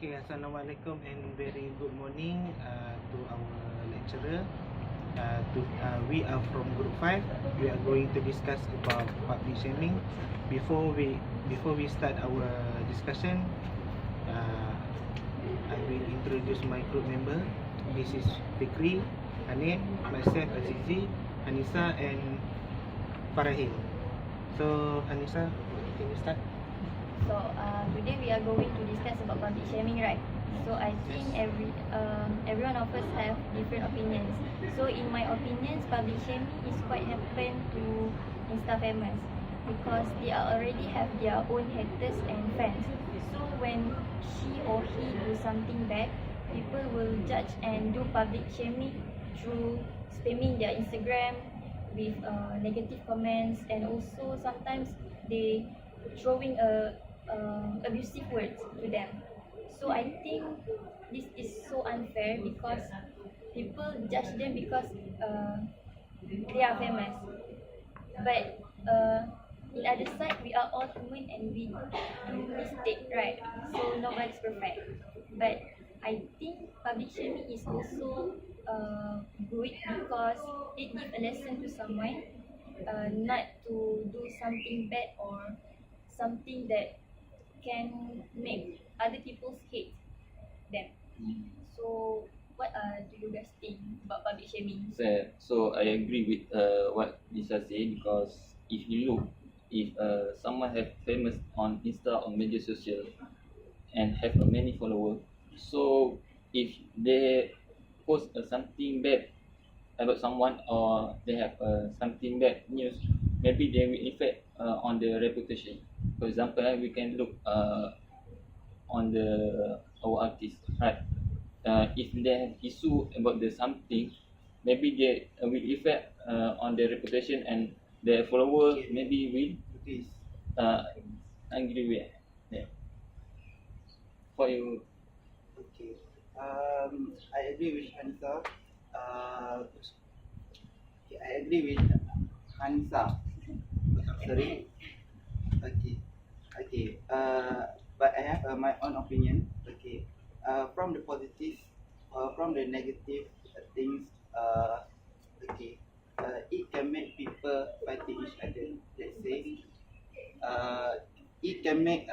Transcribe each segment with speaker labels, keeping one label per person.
Speaker 1: Okay, Assalamualaikum and very good morning to our lecturer. We are from Group 5. We are going to discuss about public shaming. Before we start our discussion, I will introduce my group member. This is Fikri, Hanif, myself Azizi, Anissa and Farahil. So Anissa, can you start?
Speaker 2: So today we are going to discuss about public shaming, right? So I think every one of us have different opinions. So in my opinions, public shaming is quite happen to Insta famous because they already have their own haters and fans. So when she or he do something bad, people will judge and do public shaming through spamming their Instagram with negative comments, and also sometimes they throwing abusive words to them. So I think this is so unfair because people judge them because they are famous. But in other side, we are all human and we do mistake, right? So nobody's perfect. But I think public shaming is also good because it gives a lesson to someone, not to do something bad or something that can make other people hate them. So what do you guys think about public shaming?
Speaker 3: So I agree with what Lisa said, because if you look, if someone have famous on Insta or media social and have a many followers, so if they post something bad about someone, or they have something bad news, maybe they will affect on the reputation. For example, we can look on the our artist, right? If they have issue about the something, maybe they will affect on their reputation, and their followers maybe will angry with. Yeah. For you.
Speaker 4: Okay. I agree with Hanisa. I agree with Hanisa. Sorry. Okay. Okay. But I have my own opinion. Okay. From the positive, from the negative things. Okay. It can make people fighting each other. Let's say. It can make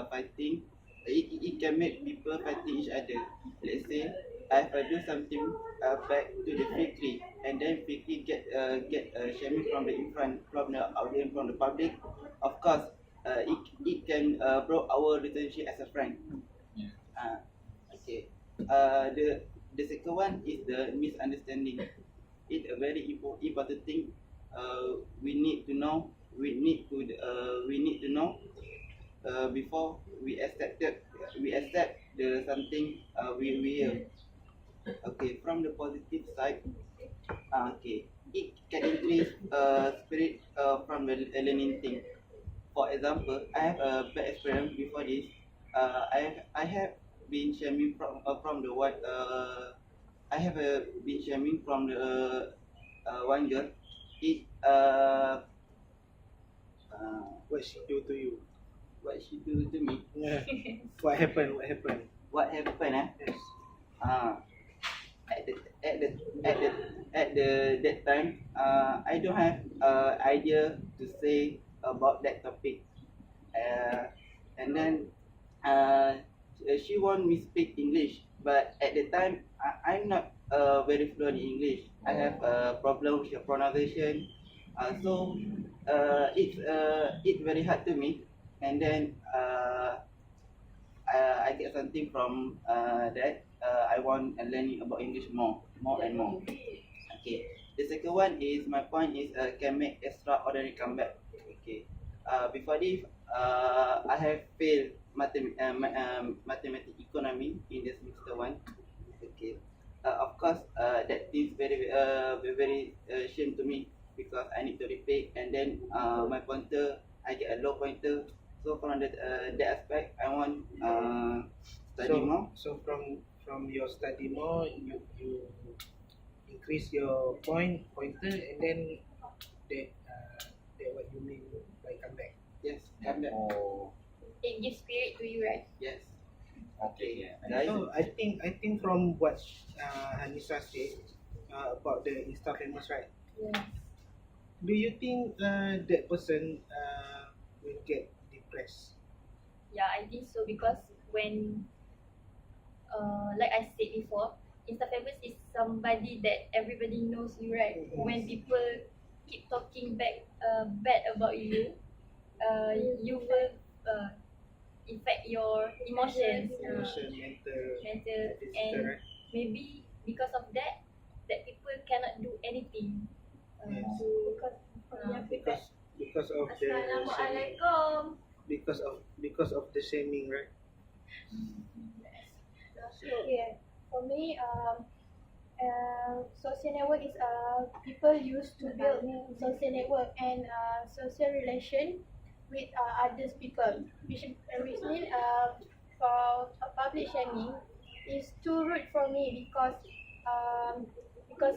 Speaker 4: fighting. It can make people fighting each other. Let's say if I do something back to the Fikri, and then Fikri get shaming from the in front, from the audience, from the public. Of course, it can broke our relationship as a friend.
Speaker 3: Yeah.
Speaker 4: Okay. The second one is the misunderstanding. It's a very important thing. We need to know. We need to know before we accept the something we hear. Okay, from the positive side, okay, it can increase spirit from the learning thing. For example, I have a bad experience before this. I have been shaming from the what I have been shaming from the one girl. It
Speaker 1: What she do to you?
Speaker 4: what she do to me?
Speaker 1: Yeah. What happened? What happened?
Speaker 4: What happened?
Speaker 1: Yes.
Speaker 4: At the at the at the at the that time, I don't have idea to say about that topic. And then she want me speak English, but at the time I'm not very fluent in English. I have a problem with the pronunciation. So it's very hard to me. And then I get something from that. I want learning about English more and more. Okay. The second one is my point is can make extraordinary comeback. Okay. Before this, I have failed mathematics economy in the semester one. Okay. Of course, that is very shame to me because I need to repeat, and then my pointer I get a low pointer. So from that aspect, I want study more.
Speaker 1: So from your study more, you increase your pointer, and then that what you mean by comeback.
Speaker 4: Yes, come back.
Speaker 3: Oh,
Speaker 2: it gives spirit to you, right?
Speaker 4: Yes.
Speaker 3: Okay, yeah.
Speaker 4: Guys,
Speaker 1: So I think from what Hanisa said about the Insta famous, right?
Speaker 2: Yeah.
Speaker 1: Do you think that person will get depressed?
Speaker 2: Yeah, I think so because when like I said before, Insta famous is somebody that everybody knows you, right? When people keep talking bad about you, you will affect your emotions,
Speaker 1: Emotion, mental,
Speaker 2: mental,
Speaker 1: physical,
Speaker 2: and
Speaker 1: right?
Speaker 2: maybe because of that, that people cannot do anything
Speaker 1: Yes.
Speaker 2: to
Speaker 1: Because of the shaming,
Speaker 2: Assalamualaikum.
Speaker 1: because of the shaming, right?
Speaker 5: Yeah, for me, social network is people used to build social network and social relation with others people, which mean for public shaming is too rude for me because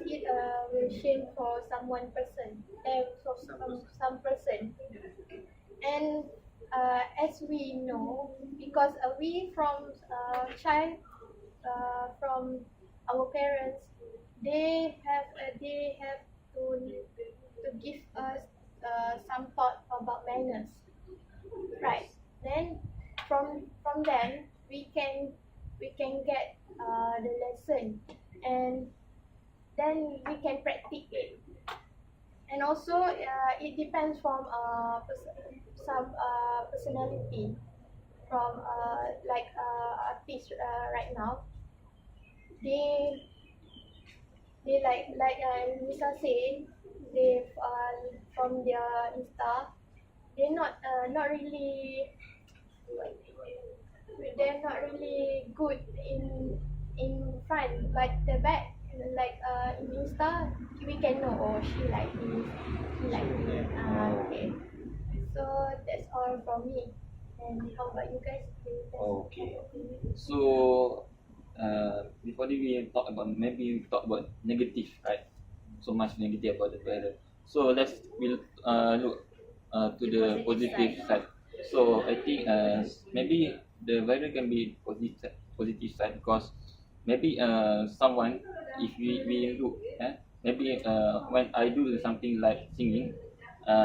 Speaker 5: it will shame for for some person. And as we know, because we from child from our parents, they have to give us some thought about manners, right? Then from them we can get the lesson, and then we can practice it. And also it depends from some personality from like artists right now. They they like Lisa say, they from their Insta, they're not really, they're not really good in front, but the back, like in Insta, we can know, oh, she like this, he like this. Okay, so that's all from me. And how about you guys? Do you guys
Speaker 3: Okay.
Speaker 5: have opinion?
Speaker 3: So, before this we talk about, maybe we talk about negative, right? So much negative about the virus. So we'll look to the positive side. So I think maybe the virus can be positive side because maybe someone, if we look, maybe when I do something like singing,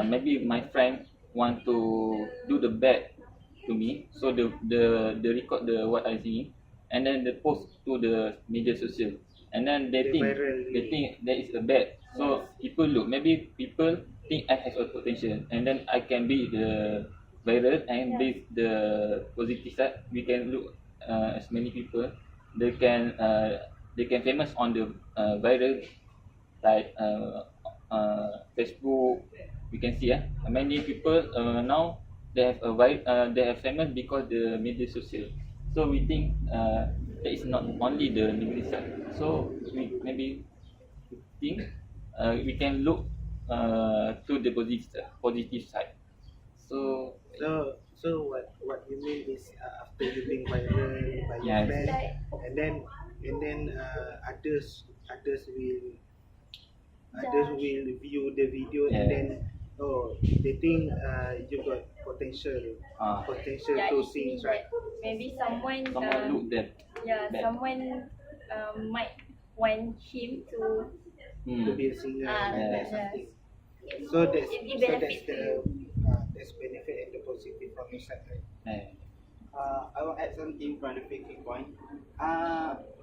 Speaker 3: maybe my friend want to do the bad to me, so the record the what I singing, and then they post to the media social, and then
Speaker 1: The viral.
Speaker 3: they think that is a bad. So people look, maybe people think I have a potential, and then I can be the viral, and with the positive side, we can look as many people they can famous on the viral, like Facebook. We can see many people now they have they are famous because the media social. So we think that is not only the negative side. So we maybe think we can look to the positive side. So
Speaker 1: So what you mean is after you being viral by your
Speaker 3: yes,
Speaker 1: friend,
Speaker 5: Like,
Speaker 1: and then others will view the video,
Speaker 3: Yeah.
Speaker 1: and then they think you got potential
Speaker 2: Yeah,
Speaker 1: to
Speaker 2: it
Speaker 1: sing,
Speaker 2: means
Speaker 1: right?
Speaker 2: that maybe someone
Speaker 3: look that
Speaker 2: yeah,
Speaker 3: bad.
Speaker 2: someone might want him to
Speaker 1: To be a singer like that,
Speaker 2: yes.
Speaker 1: something. So that's
Speaker 2: It
Speaker 1: so
Speaker 2: benefits
Speaker 1: that's benefit and the positive from your side, right?
Speaker 3: Eh,
Speaker 4: I will add something from the picking point.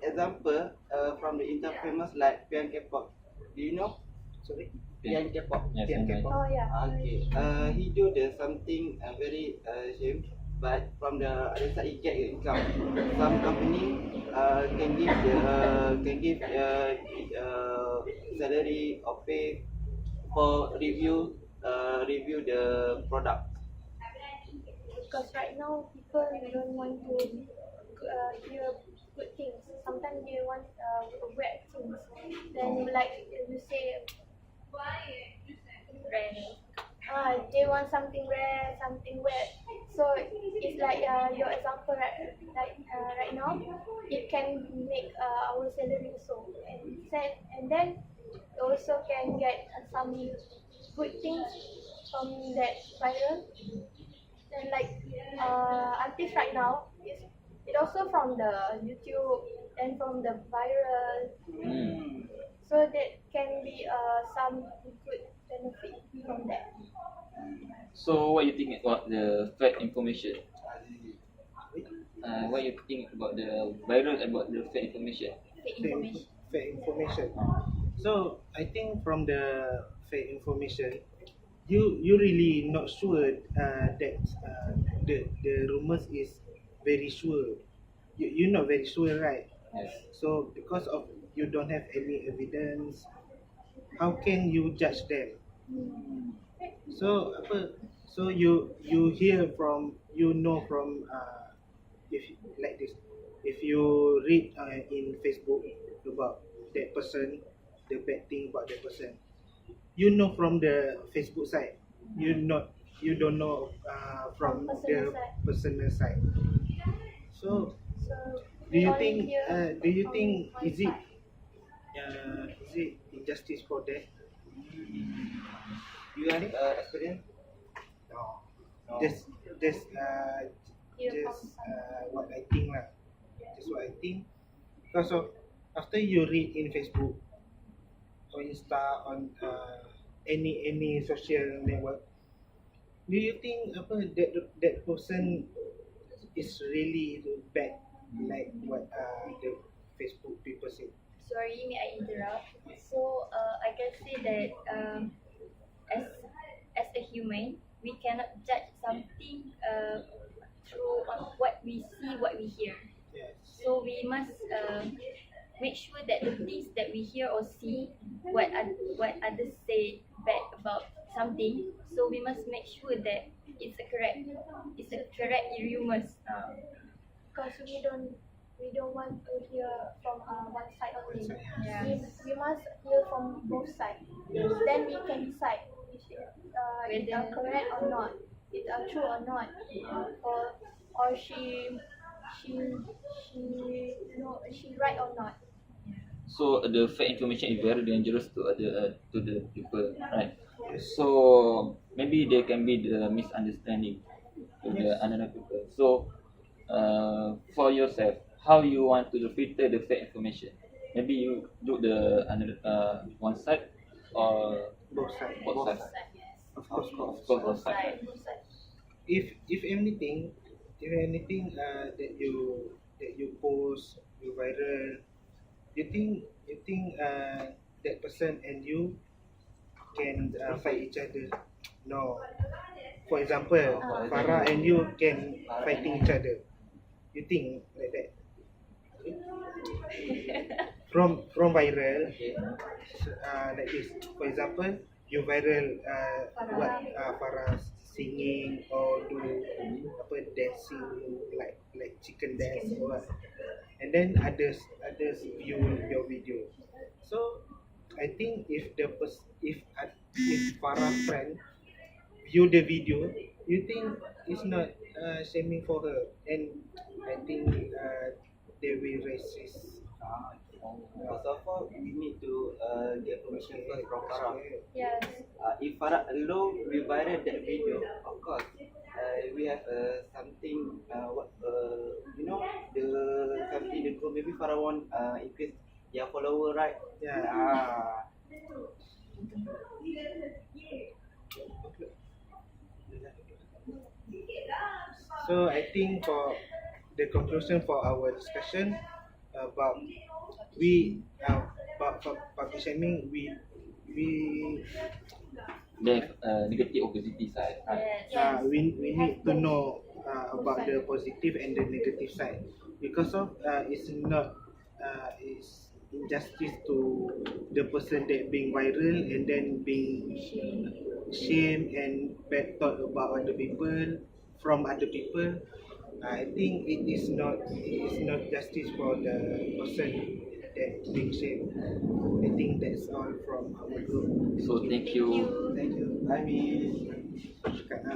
Speaker 4: Example from the inter-famous like Pian K-pop. Do you know?
Speaker 1: Sorry.
Speaker 4: Pian K-pop.
Speaker 3: yes,
Speaker 1: Pian
Speaker 3: I know.
Speaker 1: K-pop.
Speaker 5: oh yeah.
Speaker 4: Okay. He do the something very shame, but from the other side he get income. Some company can give salary or pay for review the product.
Speaker 5: Because right now people don't want to hear good things. Sometimes they want weird things. Then like you say,
Speaker 2: rare.
Speaker 5: they want something rare, something weird. So it's like your example, right now, it can make our salary also, and then also can get some good things from that viral. Then like practice right now is it also from the YouTube and from the viral, so that can be some good benefit from that.
Speaker 3: So what you think about the fake information? What you think about the viral about the fake information?
Speaker 2: Fake information.
Speaker 1: Fake information. So I think from the fake information, you really not sure that the rumors is very sure. You're not very sure, right?
Speaker 3: Yes.
Speaker 1: So because of you don't have any evidence, how can you judge them? So apa? So you hear from from if like this, if you read in Facebook about that person, the bad thing about that person, you know from the Facebook side. You don't know from the personal side. So
Speaker 5: So
Speaker 1: do
Speaker 5: we
Speaker 1: you
Speaker 5: only
Speaker 1: think
Speaker 5: hear from one
Speaker 1: is it
Speaker 5: side.
Speaker 1: injustice for that?
Speaker 4: You have experience?
Speaker 1: No.
Speaker 4: No.
Speaker 1: Just
Speaker 5: Hear
Speaker 1: just
Speaker 5: from some.
Speaker 1: what I think lah. Just what I think. Because of after you read in Facebook or Insta on any social network, do you think apa that person is really bad like what the Facebook people say?
Speaker 2: Sorry, may I interrupt? So I can say that as as a human, we cannot judge something through what we see, what we hear.
Speaker 1: Yes.
Speaker 2: So we must make sure that the things that we hear or see, what others say bad about something. So we must make sure that it's a correct rumors.
Speaker 5: Because we don't want to hear from one side only.
Speaker 1: One side,
Speaker 2: Yeah.
Speaker 5: We must hear from both sides. Then we can decide if it's correct or not, it's true or not, or she right or not.
Speaker 3: So the fake information is very dangerous to the people, right? So maybe there can be the misunderstanding to the another people. So for yourself, how you want to filter the fake information? Maybe you do the another one side or
Speaker 1: Both sides.
Speaker 3: both sides.
Speaker 1: Of course.
Speaker 3: Both sides.
Speaker 1: If anything that you post you viral, you think that person and you can fight each other? No. For example, Farah and you can fighting each other. You think like that? From viral, like this. For example, you viral what Farah singing or do apa dancing like chicken dance or what, and then others view your video. So I think if Farah friend view the video, you think it's not shaming for her, and I think they will racist.
Speaker 4: First of all, we need to get permission first from Farah.
Speaker 2: Yes.
Speaker 4: If Farah alone will viral that video, of course, we have something you know the something the group maybe Farah want increase their follower, right?
Speaker 1: Yeah. So I think for the conclusion for our discussion about about public shaming, we
Speaker 3: They have negative or positive side, right?
Speaker 2: Yes.
Speaker 1: we need to know about the positive and the negative side, because of it's not it's injustice to the person that being viral and then being shame and bad thought about other people from other people. I think it is not justice for the person that being shamed. I think that's all from our group.
Speaker 3: So thank you.
Speaker 1: Thank you.
Speaker 4: I mean.
Speaker 1: Cakap,